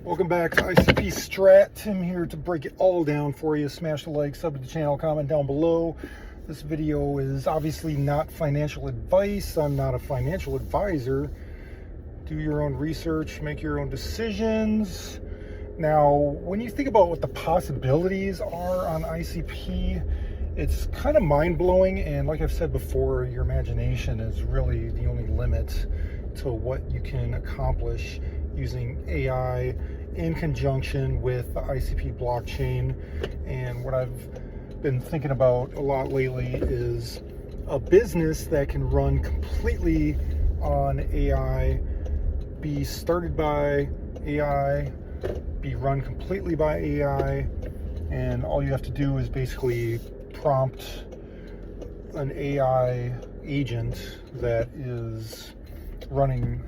Welcome back to ICP Strat. Tim here to break it all down for you. Smash the like, sub to the channel, comment down below. This video is obviously not financial advice. I'm not a financial advisor. Do your own research, make your own decisions. Now, when you think about what the possibilities are on ICP, it's kind of mind-blowing, and like I've said before, your imagination is really the only limit to what you can accomplish using AI in conjunction with the ICP blockchain. And what I've been thinking about a lot lately is a business that can run completely on AI, be started by AI, be run completely by AI, and all you have to do is basically prompt an AI agent that is running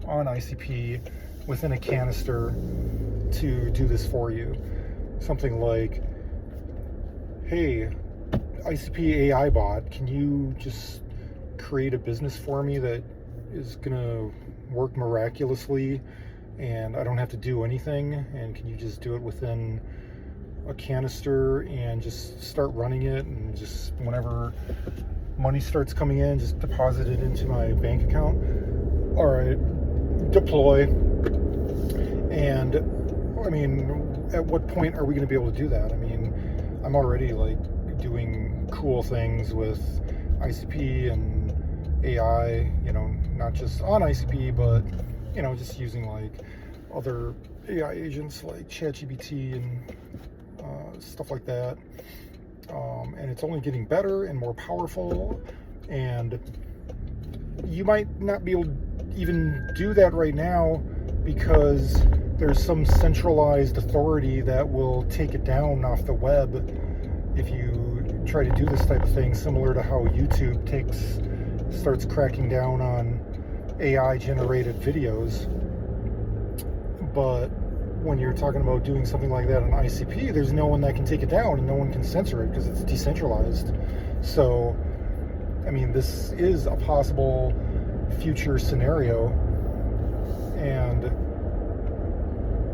on ICP within a canister to do this for you. Something like, hey, ICP AI bot, can you just create a business for me that is gonna work miraculously and I don't have to do anything, and can you just do it within a canister and just start running it, and just whenever money starts coming in, just deposit it into my bank account? All right, deploy. And I mean, at what point are we going to be able to do that? I mean, I'm already like doing cool things with ICP and AI, you know, not just on ICP, but, you know, just using like other AI agents like ChatGPT and stuff like that. And it's only getting better and more powerful, and you might not be able to even do that right now because there's some centralized authority that will take it down off the web if you try to do this type of thing, similar to how YouTube starts cracking down on AI generated videos. But when you're talking about doing something like that on ICP, there's no one that can take it down and no one can censor it because it's decentralized. So, I mean, this is a possible future scenario. And,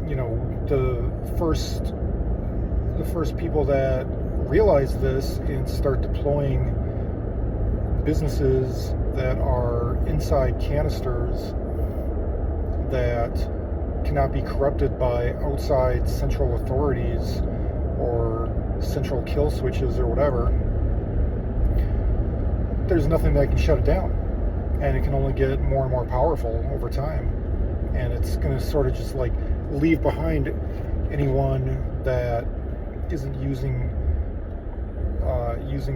you know, the first people that realize this and start deploying businesses that are inside canisters that cannot be corrupted by outside central authorities or central kill switches or whatever, there's nothing that can shut it down, and it can only get more and more powerful over time. And it's going to sort of just like leave behind anyone that isn't using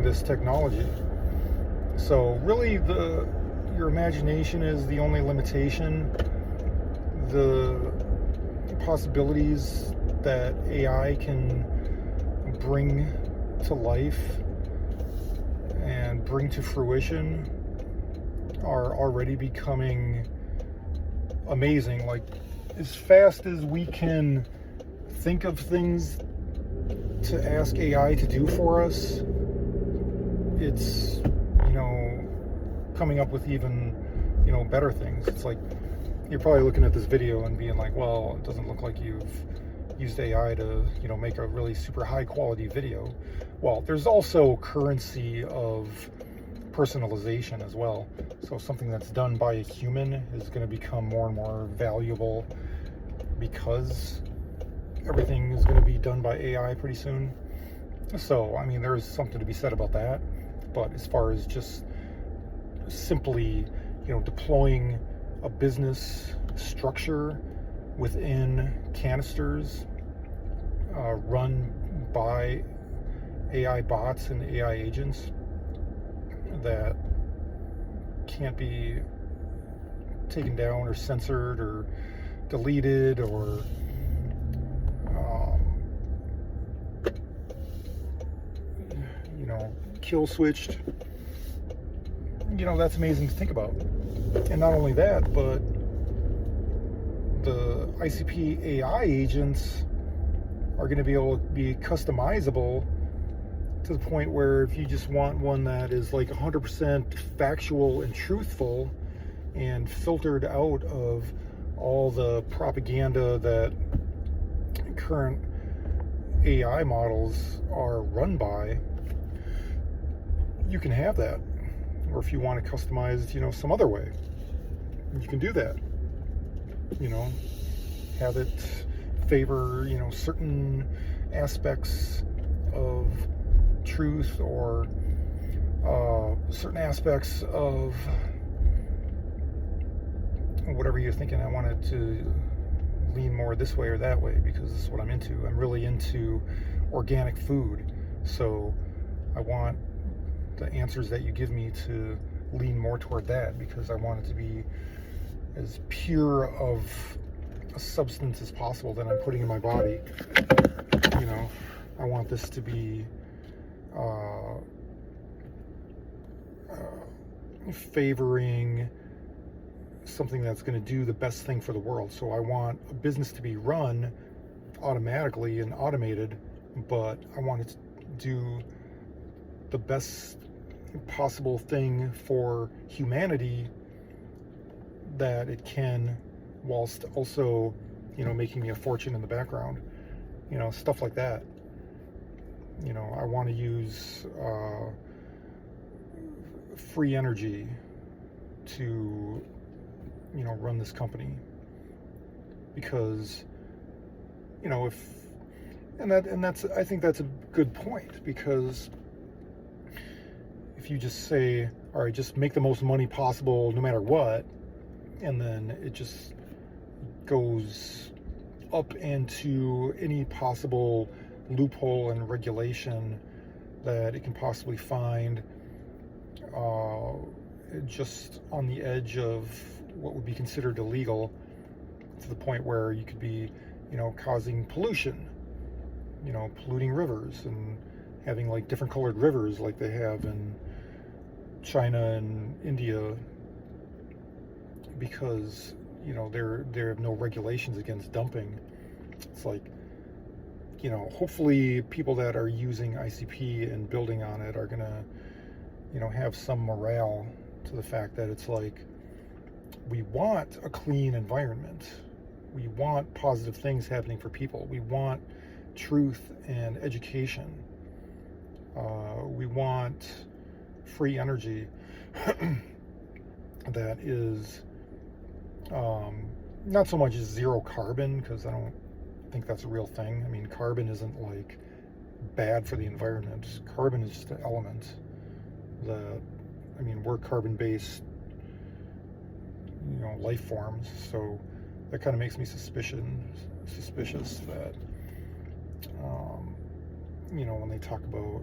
this technology. So really, your imagination is the only limitation. The possibilities that AI can bring to life and bring to fruition are already becoming amazing. Like, as fast as we can think of things to ask AI to do for us, it's, you know, coming up with even, you know, better things. It's like, you're probably looking at this video and being like, well, it doesn't look like you've used AI to, you know, make a really super high quality video. Well, there's also currency of personalization as well. So something that's done by a human is going to become more and more valuable because everything is going to be done by AI pretty soon. So, I mean, there's something to be said about that. But as far as just simply, you know, deploying a business structure within canisters run by AI bots and AI agents that can't be taken down or censored or deleted or you know, kill switched, you know, that's amazing to think about. And not only that, but the ICP AI agents are going to be able to be customizable to the point where if you just want one that is like 100% factual and truthful and filtered out of all the propaganda that current AI models are run by, you can have that. Or if you want it customized, some other way, you can do that. Have it favor, certain aspects of truth, or certain aspects of whatever you're thinking. I want it to lean more this way or that way because this is what I'm into. I'm really into organic food, so I want the answers that you give me to lean more toward that, because I want it to be as pure of a substance as possible that I'm putting in my body. I want this to be favoring something that's going to do the best thing for the world. So I want a business to be run automatically and automated, but I want it to do the best possible thing for humanity that it can, whilst also, making me a fortune in the background, stuff like that. I want to use free energy to, run this company, because, I think that's a good point, because if you just say, all right, just make the most money possible no matter what, and then it just goes up into any possible loophole and regulation that it can possibly find, just on the edge of what would be considered illegal, to the point where you could be, causing pollution, polluting rivers, and having like different colored rivers like they have in China and India, because there have no regulations against dumping. It's like, hopefully people that are using ICP and building on it are gonna have some morale to the fact that it's like, we want a clean environment, we want positive things happening for people, we want truth and education, we want free energy that is not so much zero carbon, because I don't think that's a real thing. I mean, carbon isn't like bad for the environment. Carbon is just an element that, we're carbon-based, life forms, so that kind of makes me suspicious that, when they talk about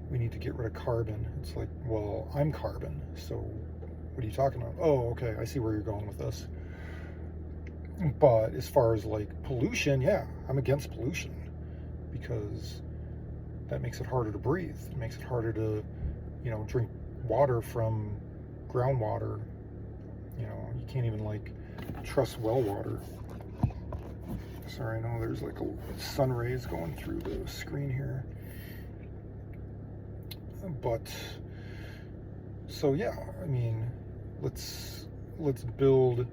we need to get rid of carbon, it's like, well, I'm carbon, so what are you talking about? Oh, okay, I see where you're going with this. But as far as like pollution, yeah, I'm against pollution, because that makes it harder to breathe. It makes it harder to, drink water from groundwater. You can't even like trust well water. Sorry, I know there's like a sun rays going through the screen here. But so yeah, let's build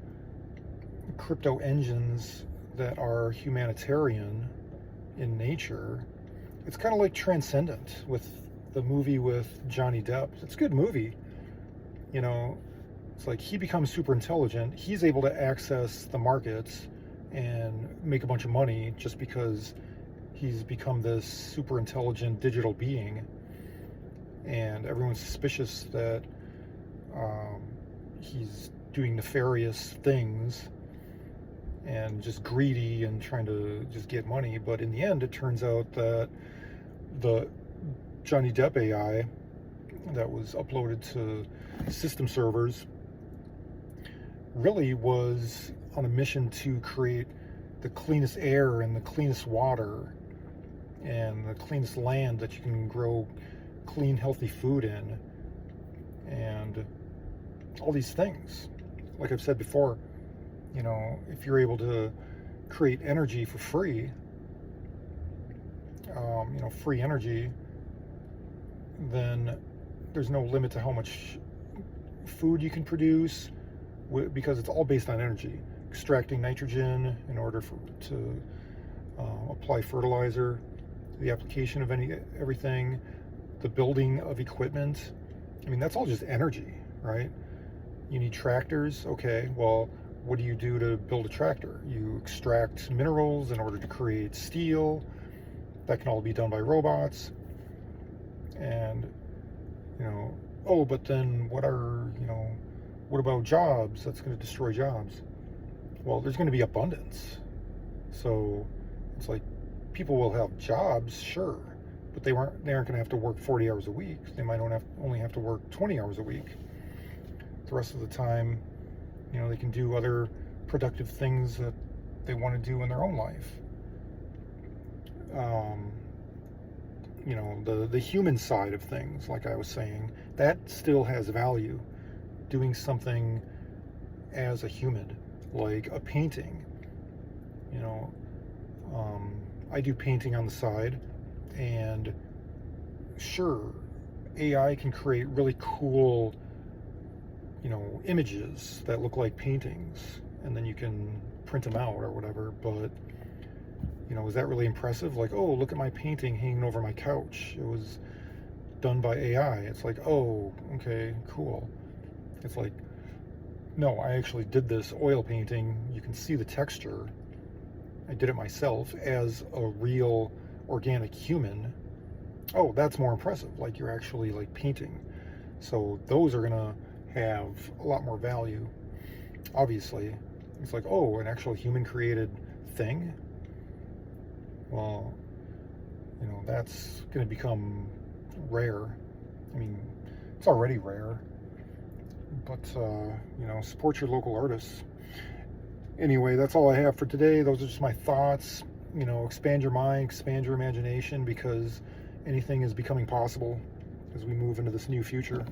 crypto engines that are humanitarian in nature. It's kind of like Transcendent, with the movie with Johnny Depp. It's a good movie. It's like he becomes super intelligent. He's able to access the markets and make a bunch of money just because he's become this super intelligent digital being. And everyone's suspicious that he's doing nefarious things and just greedy and trying to just get money. But in the end, it turns out that the Johnny Depp AI that was uploaded to system servers really was on a mission to create the cleanest air and the cleanest water and the cleanest land that you can grow clean, healthy food in, and all these things. Like I've said before, if you're able to create energy for free, free energy, then there's no limit to how much food you can produce, because it's all based on energy. Extracting nitrogen in order to apply fertilizer, the application of everything, the building of equipment. I mean, that's all just energy, right? You need tractors. Okay, well, what do you do to build a tractor? You extract minerals in order to create steel. That can all be done by robots. And, oh, but then what about jobs? That's going to destroy jobs. Well, there's going to be abundance. So it's like people will have jobs, sure, but they aren't going to have to work 40 hours a week. They might only have to work 20 hours a week. The rest of the time, they can do other productive things that they want to do in their own life. The human side of things, like I was saying, that still has value. Doing something as a human, like a painting. I do painting on the side, and sure, AI can create really cool images that look like paintings, and then you can print them out or whatever, but is that really impressive? Like, oh, look at my painting hanging over my couch. It was done by AI. It's like, oh, okay, cool. It's like, no, I actually did this oil painting. You can see the texture. I did it myself as a real organic human. Oh, that's more impressive. Like, you're actually like painting. So those are gonna have a lot more value. Obviously, it's like, oh, an actual human created thing. Well, that's going to become rare. I mean, it's already rare, but support your local artists. Anyway, that's all I have for today. Those are just my thoughts. Expand your mind, expand your imagination, because anything is becoming possible as we move into this new future.